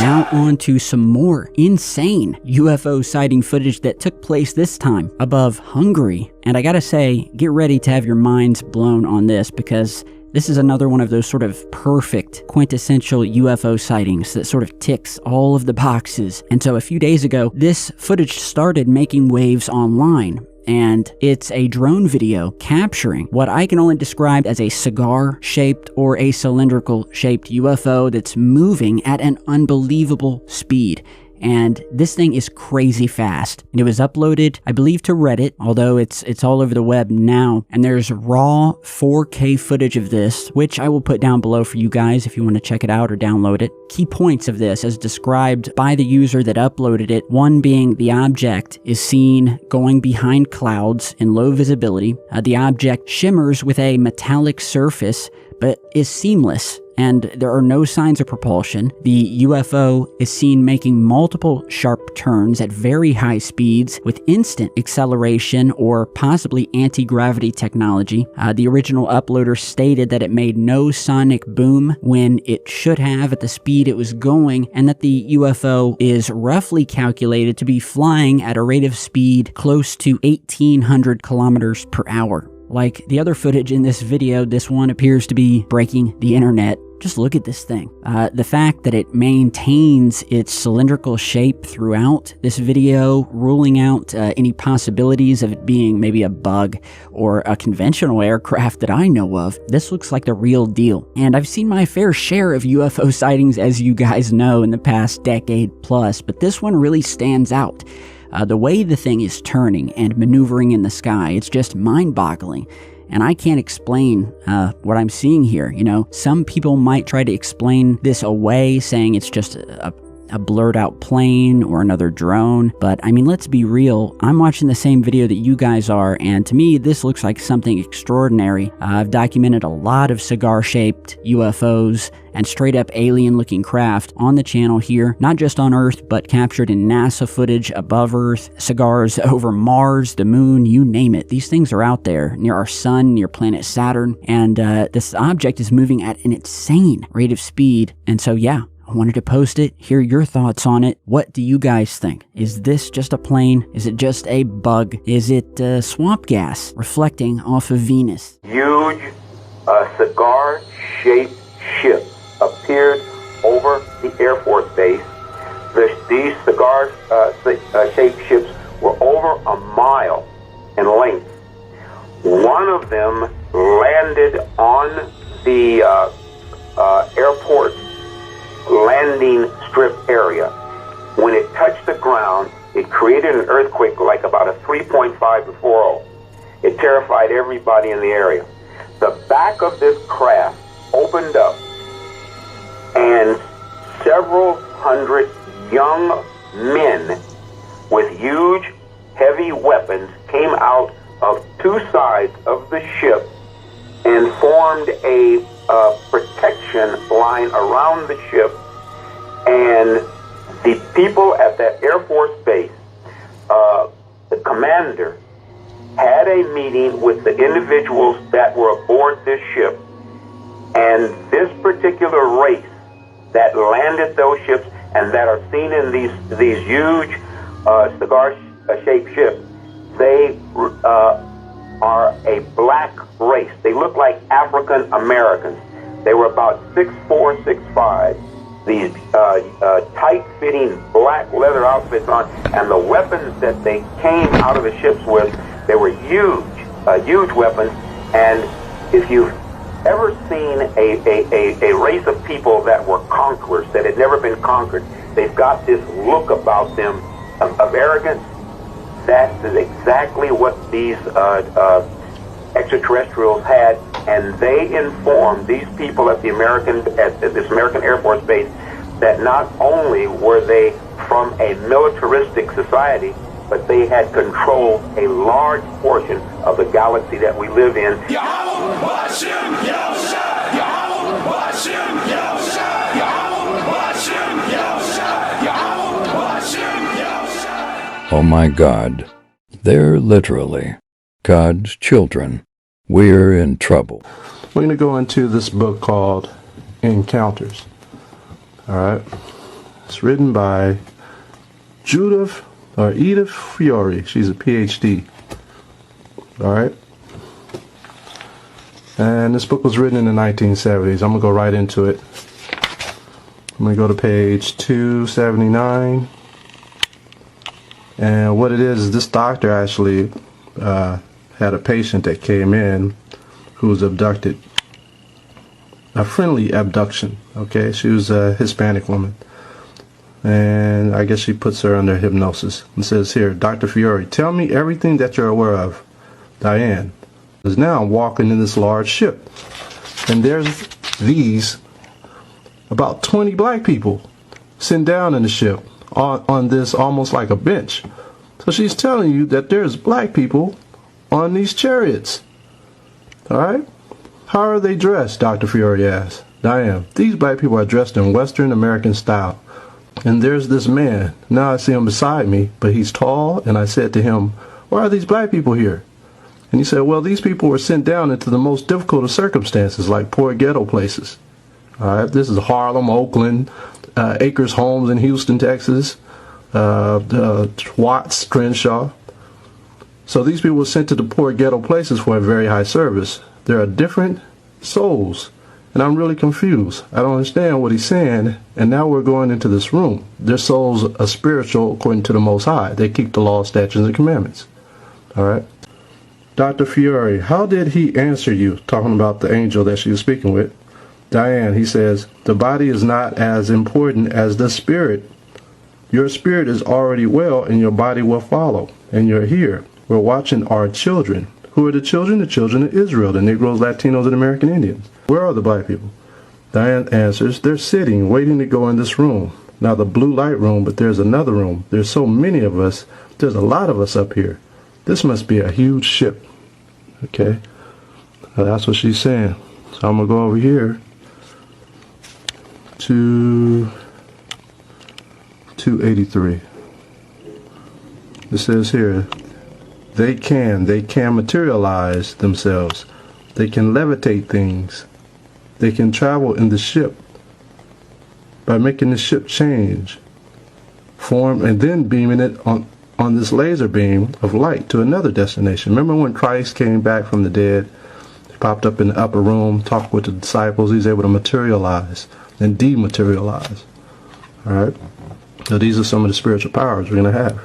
Now on to some more insane UFO sighting footage that took place this time above Hungary. And I gotta say, get ready to have your minds blown on this, because this is another one of those sort of perfect, quintessential UFO sightings that sort of ticks all of the boxes. And so a few days ago, this footage started making waves online. And it's a drone video capturing what I can only describe as a cigar-shaped or a cylindrical-shaped UFO that's moving at an unbelievable speed. And this thing is crazy fast. And it was uploaded, I believe, to Reddit, although it's all over the web now. And there's raw 4K footage of this, which I will put down below for you guys if you want to check it out or download it. Key points of this as described by the user that uploaded it, one being the object is seen going behind clouds in low visibility. The object shimmers with a metallic surface, but is seamless, and there are no signs of propulsion. The UFO is seen making multiple sharp turns at very high speeds with instant acceleration or possibly anti-gravity technology. The original uploader stated that it made no sonic boom when it should have at the speed it was going, and that the UFO is roughly calculated to be flying at a rate of speed close to 1,800 kilometers per hour. Like the other footage in this video, this one appears to be breaking the internet. Just look at this thing. The fact that it maintains its cylindrical shape throughout this video, ruling out any possibilities of it being maybe a bug or a conventional aircraft that I know of. This looks like the real deal. And I've seen my fair share of UFO sightings, as you guys know, in the past decade plus, but this one really stands out. The way the thing is turning and maneuvering in the sky, it's just mind-boggling. And I can't explain what I'm seeing here. You know, some people might try to explain this away, saying it's just a blurred out plane or another drone. But I mean, let's be real. I'm watching the same video that you guys are, and to me, this looks like something extraordinary. I've documented a lot of cigar-shaped UFOs and straight-up alien-looking craft on the channel here, not just on Earth, but captured in NASA footage above Earth, cigars over Mars, the moon, you name it. These things are out there, near our sun, near planet Saturn, and this object is moving at an insane rate of speed. And so, yeah, I wanted to post it, hear your thoughts on it. What do you guys think? Is this just a plane? Is it just a bug? Is it swamp gas reflecting off of Venus? Huge cigar-shaped ship appeared over the Air Force Base. These cigar-shaped ships were over a mile in length. One of them landed on the airport landing strip area. When it touched the ground, it created an earthquake like about a 3.5 to 4.0. It terrified everybody in the area. The back of this craft opened up, and several hundred young men with huge, heavy weapons came out of two sides of the ship and formed a protection line around the ship. And the people at that Air Force Base, the commander, had a meeting with the individuals that were aboard this ship. And this particular race that landed those ships and that are seen in these huge cigar-shaped ships, they are a black race. They look like African Americans. They were about 6'4", 6'5". These tight-fitting black leather outfits on, and the weapons that they came out of the ships with, they were huge weapons. And if you've ever seen a race of people that were conquerors, that had never been conquered, they've got this look about them of arrogance. That is exactly what these extraterrestrials had, and they informed these people at this American Air Force Base that not only were they from a militaristic society, but they had controlled a large portion of the galaxy that we live in. Oh my God, they're literally God's children. We're in trouble. We're going to go into this book called Encounters. All right. It's written by Edith Fiore. She's a PhD. All right. And this book was written in the 1970s. I'm going to go right into it. I'm going to go to page 279. And what it is this doctor actually had a patient that came in who was abducted. A friendly abduction. Okay, she was a Hispanic woman. And I guess she puts her under hypnosis. And says here, Dr. Fiore, tell me everything that you're aware of. Diane is now walking in this large ship. And there's these about 20 black people sitting down in the ship on this almost like a bench. So she's telling you that there's black people on these chariots. Alright? How are they dressed? Dr. Fiore asked. Diane, these black people are dressed in Western American style. And there's this man. Now I see him beside me, but he's tall, and I said to him, why are these black people here? And he said, well, these people were sent down into the most difficult of circumstances, like poor ghetto places. All right, this is Harlem, Oakland, Acres Homes in Houston, Texas, Watts, Crenshaw. So these people were sent to the poor ghetto places for a very high service. There are different souls, and I'm really confused. I don't understand what he's saying, and now we're going into this room. Their souls are spiritual according to the Most High. They keep the law, statutes, and commandments. All right. Dr. Fiore, how did he answer you, talking about the angel that she was speaking with? Diane, he says, the body is not as important as the spirit. Your spirit is already well, and your body will follow. And you're here. We're watching our children. Who are the children? The children of Israel, the Negroes, Latinos, and American Indians. Where are the black people? Diane answers, they're sitting, waiting to go in this room. Now the blue light room, but there's another room. There's so many of us. There's a lot of us up here. This must be a huge ship. Okay. That's what she's saying. So I'm going to go over here to 283. It says here, they can materialize themselves. They can levitate things. They can travel in the ship by making the ship change form and then beaming it on this laser beam of light to another destination. Remember when Christ came back from the dead? He popped up in the upper room, talked with the disciples. He's able to materialize and dematerialize. All right. So these are some of the spiritual powers we're going to have.